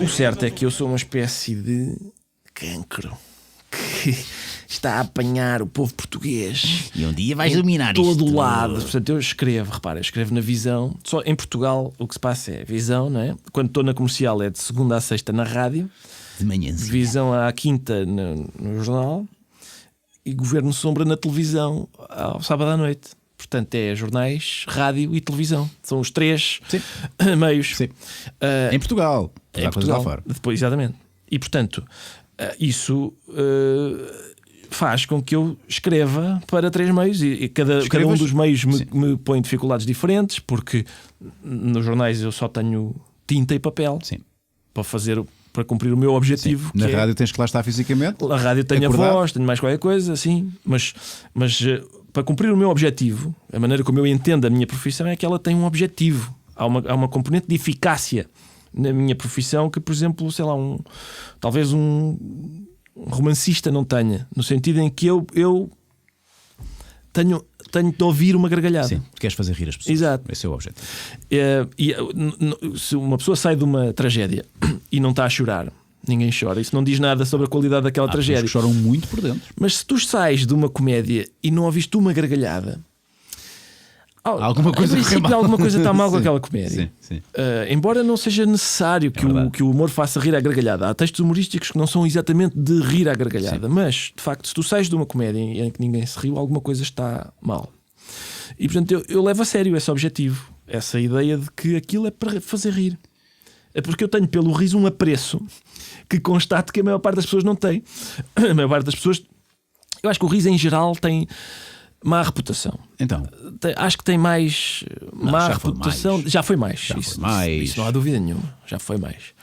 O certo é que eu sou uma espécie de cancro que está a apanhar o povo português. E um dia vais dominar isto. Todo lado. Portanto, eu escrevo, repara, eu escrevo na Visão. Só em Portugal o que se passa é Visão, não é? Quando estou na Comercial é de segunda a sexta na rádio. De manhã. Visão à quinta no jornal. E Governo Sombra na televisão ao sábado à noite. Portanto, é jornais, rádio e televisão. São os três meios. Sim. Em Portugal. Em Portugal. Lá fora. Depois, exatamente. E, portanto, isso faz com que eu escreva para três meios. E cada um dos meios me põe dificuldades diferentes, porque nos jornais eu só tenho tinta e papel para cumprir o meu objetivo. Na rádio tens que lá estar fisicamente. A rádio tem a voz, tenho mais qualquer coisa, assim, mas para cumprir o meu objetivo, a maneira como eu entendo a minha profissão é que ela tem um objetivo. Há uma componente de eficácia na minha profissão que, por exemplo, sei lá, talvez um romancista não tenha, no sentido em que eu tenho de ouvir uma gargalhada. Sim, tu queres fazer rir as pessoas. Exato. Esse é o objetivo. Se uma pessoa sai de uma tragédia e não está a chorar, ninguém chora. Isso não diz nada sobre a qualidade daquela tragédia. Que choram muito por dentro. Mas se tu sais de uma comédia e não ouviste uma gargalhada, alguma coisa está mal com aquela comédia. Sim. Embora não seja necessário que o humor faça rir à gargalhada. Há textos humorísticos que não são exatamente de rir à gargalhada. Mas, de facto, se tu sais de uma comédia em que ninguém se riu, alguma coisa está mal. E, portanto, eu levo a sério esse objetivo. Essa ideia de que aquilo é para fazer rir. É porque eu tenho pelo riso um apreço que constato que a maior parte das pessoas não tem. A maior parte das pessoas... Eu acho que o riso em geral tem má reputação. Então, acho que tem mais má reputação. Já foi mais. Isso não há dúvida nenhuma. Já foi mais.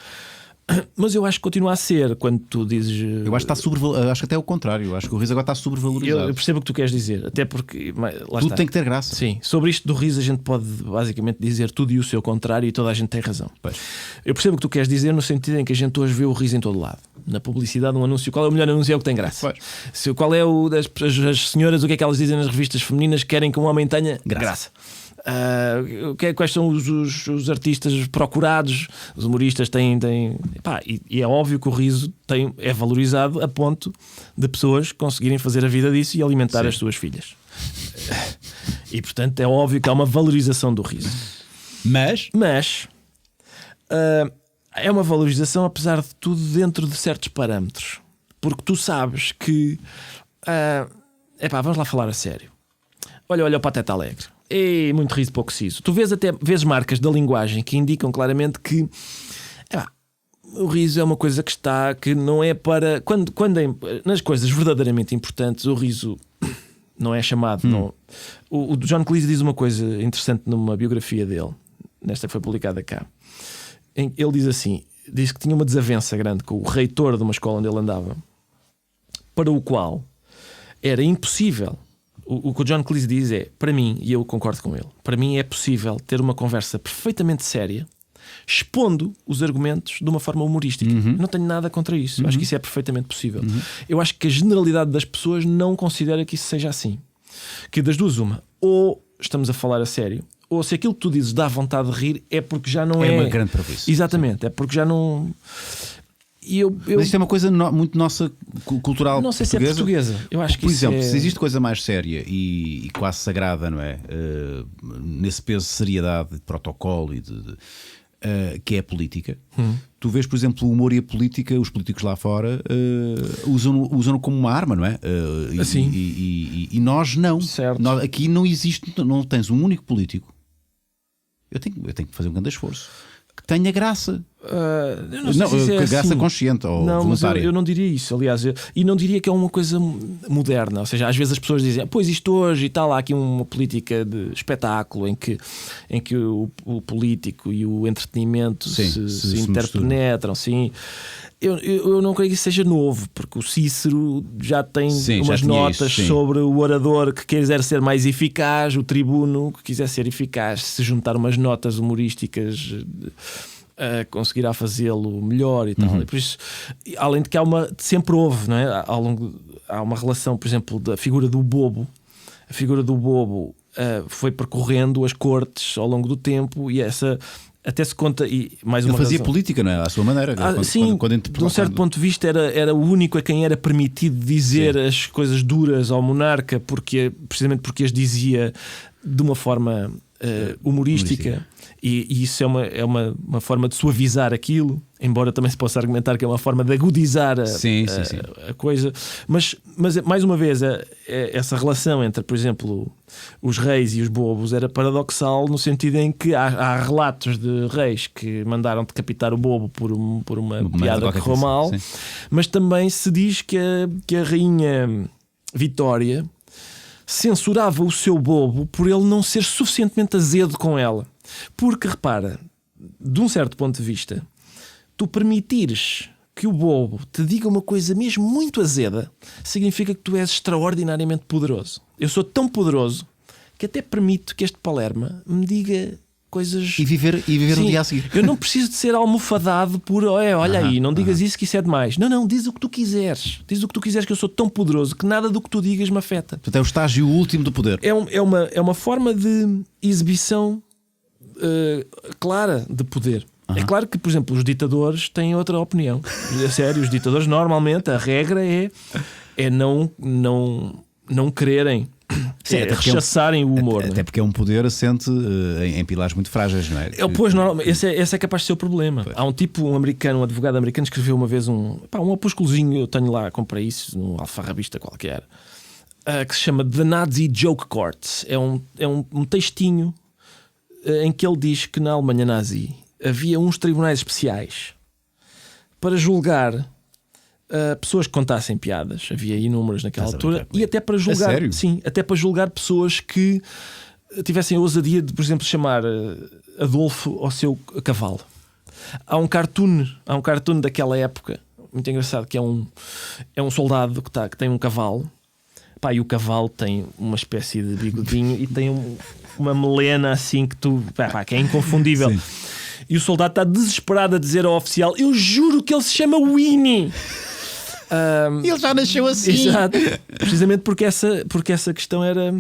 Mas eu acho que continua a ser quando tu dizes. Eu acho que está sobrevalorizado. Acho que até é o contrário. Eu acho que o riso agora está sobrevalorizado. Eu percebo o que tu queres dizer. Até porque tudo tem que ter graça. Sim, sobre isto do riso a gente pode basicamente dizer tudo e o seu contrário e toda a gente tem razão. Pois. Eu percebo o que tu queres dizer no sentido em que a gente hoje vê o riso em todo lado. Na publicidade, um anúncio. Qual é o melhor anúncio? É o que tem graça. Qual é as senhoras, o que é que elas dizem nas revistas femininas que querem que um homem tenha graça. Quais são os artistas procurados? Os humoristas têm e é óbvio que o riso é valorizado a ponto de pessoas conseguirem fazer a vida disso e alimentar as suas filhas. E portanto é óbvio que há uma valorização do riso. Mas é uma valorização, apesar de tudo, dentro de certos parâmetros, porque tu sabes que vamos lá falar a sério. Olha o Pateta Alegre. É muito riso, pouco siso. Tu vês marcas da linguagem que indicam claramente que o riso é uma coisa que não é para... Quando nas coisas verdadeiramente importantes, o riso não é chamado. Não. O John Cleese diz uma coisa interessante numa biografia dele, nesta que foi publicada cá. Ele diz assim, diz que tinha uma desavença grande com o reitor de uma escola onde ele andava, para o qual era impossível. O que o John Cleese diz é, para mim, e eu concordo com ele, para mim é possível ter uma conversa perfeitamente séria, expondo os argumentos de uma forma humorística. Não tenho nada contra isso. Acho que isso é perfeitamente possível. Eu acho que a generalidade das pessoas não considera que isso seja assim. Que das duas uma, ou estamos a falar a sério, ou se aquilo que tu dizes dá vontade de rir, é porque já não é... É uma grande prejuízo. Exatamente, sim. É porque já não... Mas isto é uma coisa muito nossa, cultural. Não sei portuguesa. Se é portuguesa. Eu acho que por exemplo, se existe coisa mais séria e quase sagrada, não é? Nesse peso de seriedade, de protocolo e que é a política. Tu vês, por exemplo, o humor e a política, os políticos lá fora usam-no como uma arma, não é? Assim. E nós não. Nós, aqui não existe, não tens um único político. Eu tenho que fazer um grande esforço. Que tenha graça. Graça assim. Consciente ou voluntária. Eu não diria isso, aliás, e não diria que é uma coisa moderna. Ou seja, às vezes as pessoas dizem, pois isto hoje e tal, há aqui uma política de espetáculo em que o político e o entretenimento se interpenetram. Sim. Eu não creio que isso seja novo, porque o Cícero já tem umas notas sobre o orador que quiser ser mais eficaz, o tribuno que quiser ser eficaz, se juntar umas notas humorísticas conseguirá fazê-lo melhor e tal. E por isso, além de que sempre houve, não é? Há uma relação, por exemplo, da figura do bobo. A figura do bobo foi percorrendo as cortes ao longo do tempo e essa até se conta, e mais Ele uma fazia razão. política, não é? À sua maneira. Sim, de um certo ponto de vista era o único a quem era permitido dizer as coisas duras ao monarca, precisamente porque as dizia de uma forma humorística. E isso é uma forma de suavizar aquilo, embora também se possa argumentar que é uma forma de agudizar a coisa. Mas mais uma vez, essa relação entre, por exemplo, os reis e os bobos era paradoxal, no sentido em que há relatos de reis que mandaram decapitar o bobo por uma piada que correu mal, mas também se diz que a rainha Vitória censurava o seu bobo por ele não ser suficientemente azedo com ela. Porque, repara, de um certo ponto de vista, tu permitires que o bobo te diga uma coisa mesmo muito azeda, significa que tu és extraordinariamente poderoso. Eu sou tão poderoso que até permito que este Palerma me diga coisas... E viver o dia a seguir. Eu não preciso de ser almofadado por olha aí, não digas isso que isso é demais. Não, diz o que tu quiseres. Diz o que tu quiseres, que eu sou tão poderoso que nada do que tu digas me afeta. Portanto, é o estágio último do poder. É uma forma de exibição clara de poder. É claro que, por exemplo, os ditadores têm outra opinião. É sério, os ditadores normalmente a regra é não quererem rechaçarem o humor. Até porque é um poder assente em pilares muito frágeis, não é? Pois, esse é capaz de ser o problema. Pois. Há um americano, um advogado americano, escreveu uma vez um opúsculozinho, eu tenho lá, comprei isso num alfarrabista qualquer, que se chama The Nazi Joke Court. É um textinho em que ele diz que na Alemanha nazi havia uns tribunais especiais para julgar pessoas que contassem piadas. Havia inúmeras naquela altura. E até para julgar, até para julgar pessoas que tivessem a ousadia de, por exemplo, chamar Adolfo ao seu cavalo. Há um cartoon daquela época muito engraçado, que é um soldado que tem um cavalo. Pá, e o cavalo tem uma espécie de bigodinho e tem uma melena assim que é inconfundível. Sim. E o soldado está desesperado a dizer ao oficial: eu juro que ele se chama Winnie. Ele já nasceu assim. Exato. Precisamente porque essa questão era.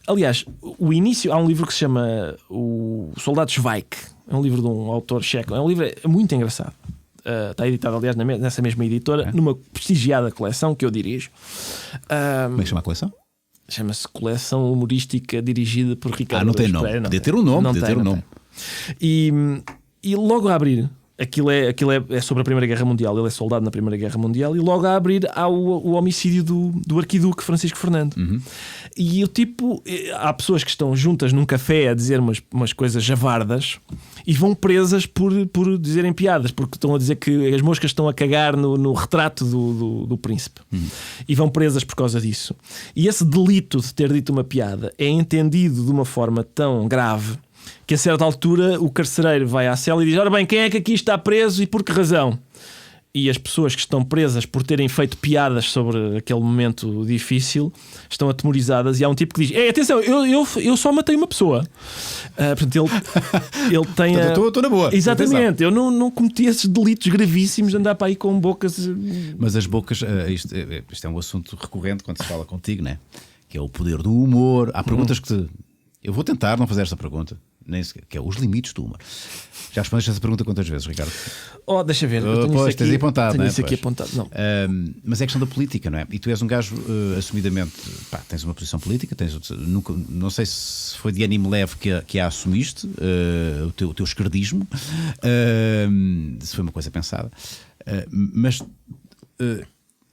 Aliás, o início. Há um livro que se chama O Soldado Zweig. É um livro de um autor checo. É um livro muito engraçado. Está editado, aliás, nessa mesma editora, numa prestigiada coleção que eu dirijo. Como é que chama a coleção? Chama-se Coleção Humorística, dirigida por Ricardo. Não tem nome. Podia ter um nome. E logo a abrir, aquilo é sobre a Primeira Guerra Mundial. Ele é soldado na Primeira Guerra Mundial. E logo a abrir há o homicídio do arquiduque Francisco Fernando. E há pessoas que estão juntas num café a dizer umas coisas javardas e vão presas por dizerem piadas, porque estão a dizer que as moscas estão a cagar no retrato do príncipe. E vão presas por causa disso. E esse delito de ter dito uma piada é entendido de uma forma tão grave que a certa altura o carcereiro vai à cela e diz: ora bem, quem é que aqui está preso e por que razão? E as pessoas que estão presas por terem feito piadas sobre aquele momento difícil estão atemorizadas, e há um tipo que diz: atenção, eu só matei uma pessoa. Portanto, ele tem estou na boa. Exatamente, eu não cometi esses delitos gravíssimos de andar para aí com bocas. Mas as bocas, isto é um assunto recorrente quando se fala contigo, né? Que é o poder do humor. Há perguntas que eu vou tentar não fazer esta pergunta, nem sequer, que é os limites do humor. Já respondeste essa pergunta quantas vezes, Ricardo? Deixa ver. Tens aí apontado, tenho não é? Isso aqui apontado. Não. Mas é questão da política, não é? E tu és um gajo assumidamente. Tens uma posição política, não sei se foi de ânimo leve que a assumiste, o teu esquerdismo, se foi uma coisa pensada. Mas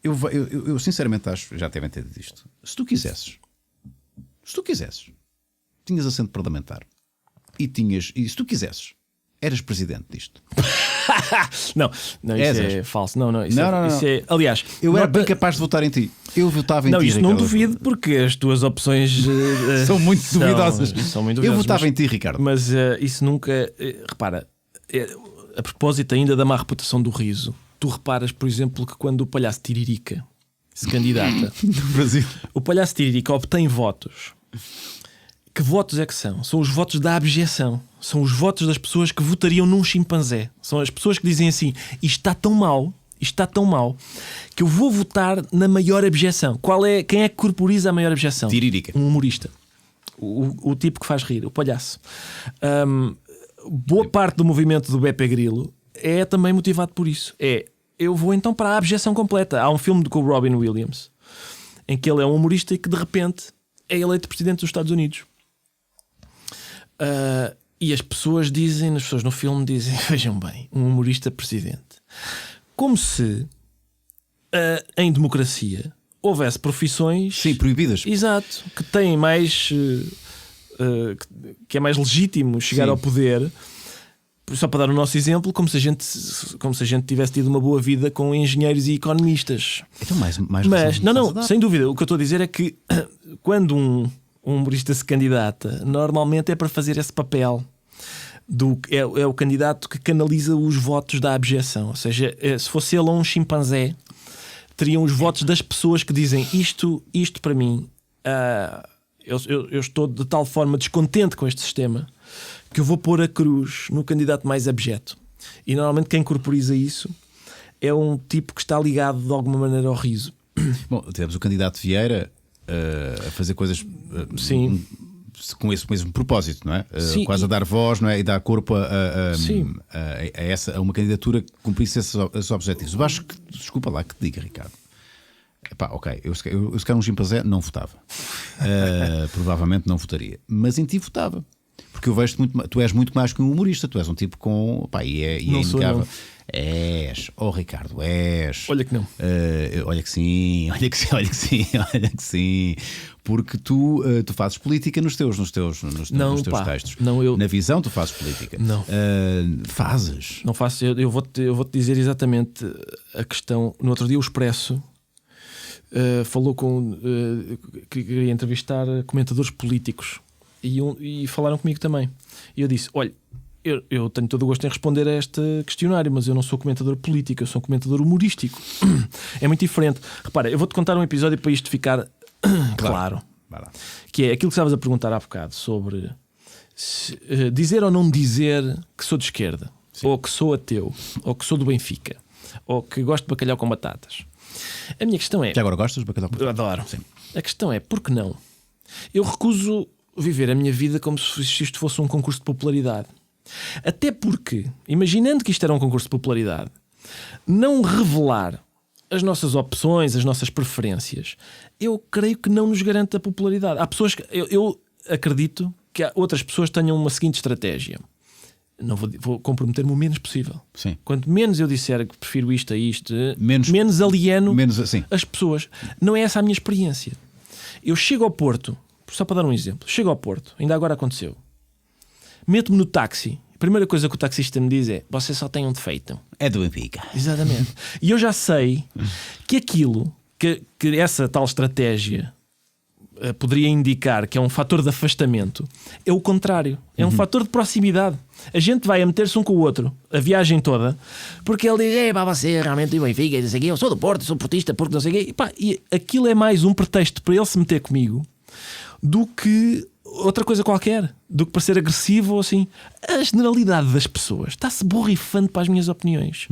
eu sinceramente acho, já devem ter dito isto: se tu quisesses, tinhas assento parlamentar e se tu quisesses, eras presidente disto. Não, isso é falso. Não. Isso é, aliás, eu era bem capaz de votar em ti. Eu votava em ti. Não, isso Ricardo. Não duvido, porque as tuas opções são muito duvidosas. São muito duvidosas. Eu votava em ti, Ricardo. Mas isso nunca. Repara, a propósito ainda da má reputação do riso, tu reparas, por exemplo, que quando o palhaço Tiririca se candidata no Brasil, o palhaço Tiririca obtém votos. Que votos é que são? São os votos da abjeção. São os votos das pessoas que votariam num chimpanzé. São as pessoas que dizem assim: isto está tão mal, que eu vou votar na maior abjeção. Quem é que corporiza a maior abjeção? Tiririca. Um humorista. O tipo que faz rir, o palhaço. boa parte do movimento do Beppe Grillo é também motivado por isso. Eu vou então para a abjeção completa. Há um filme com o Robin Williams em que ele é um humorista e que de repente é eleito presidente dos Estados Unidos. E as pessoas no filme dizem, vejam bem, um humorista presidente. Como se em democracia houvesse profissões... Sim, proibidas. Exato. Que têm mais... que é mais legítimo chegar Sim. ao poder. Só para dar o nosso exemplo, como se a gente tivesse tido uma boa vida com engenheiros e economistas. Então mais Mas, não, sem dúvida. O que eu estou a dizer é que quando um humorista se candidata, normalmente é para fazer esse papel. É o candidato que canaliza os votos da abjeção. Ou seja, se fosse ele um chimpanzé, teriam os votos das pessoas que dizem isto para mim. Eu estou de tal forma descontente com este sistema que eu vou pôr a cruz no candidato mais abjeto. E normalmente quem corporiza isso é um tipo que está ligado de alguma maneira ao riso. Bom, temos o candidato Vieira a fazer coisas Sim. com esse mesmo propósito, não é? Sim, quase a dar voz, não é? E dar corpo Sim. a uma candidatura que cumprisse esses objetivos. Eu acho que, desculpa lá que te diga, Ricardo. Epá, ok, eu se calhar um chimpanzé não votava. Provavelmente não votaria. Mas em ti votava. Porque eu vejo-te muito. Tu és muito mais que um humorista. Tu és um tipo com. Pá, e é impecável. És, Ricardo, és. Olha que não. Olha que sim, olha que sim, olha que sim, olha que sim. Porque tu fazes política nos teus textos. Não, Na visão, tu fazes política. Não. Fazes. Não faço. Eu vou-te dizer exatamente a questão. No outro dia, o Expresso falou que queria entrevistar comentadores políticos e falaram comigo também. E eu disse: olha, eu tenho todo o gosto em responder a este questionário, mas eu não sou comentador político, eu sou comentador humorístico. É muito diferente. Repara, eu vou-te contar um episódio para isto ficar claro. Que é aquilo que estavas a perguntar há bocado sobre dizer ou não dizer que sou de esquerda. Sim. Ou que sou ateu, ou que sou do Benfica, ou que gosto de bacalhau com batatas. A minha questão é... Que agora gostas de bacalhau com batatas? Eu adoro. Sim. A questão é, por que não? Eu recuso viver a minha vida como se isto fosse um concurso de popularidade. Até porque, imaginando que isto era um concurso de popularidade, não revelar as nossas opções, as nossas preferências, eu creio que não nos garante a popularidade. Há pessoas que... Eu acredito que outras pessoas tenham uma seguinte estratégia. Não vou comprometer-me o menos possível. Sim. Quanto menos eu disser que prefiro isto a isto, menos alieno as pessoas. Não é essa a minha experiência. Eu chego ao Porto, só para dar um exemplo, chego ao Porto, ainda agora aconteceu, meto-me no táxi, a primeira coisa que o taxista me diz é: você só tem um defeito. É do Benfica. Exatamente. E eu já sei que aquilo, que essa tal estratégia poderia indicar que é um fator de afastamento, é o contrário. É um fator de proximidade. A gente vai a meter-se um com o outro a viagem toda, porque ele diz: pá, você realmente do Benfica, não sei o quê, eu sou do Porto, sou portista, porque não sei o quê. E aquilo é mais um pretexto para ele se meter comigo do que outra coisa qualquer, do que para ser agressivo ou assim. A generalidade das pessoas está-se borrifando para as minhas opiniões.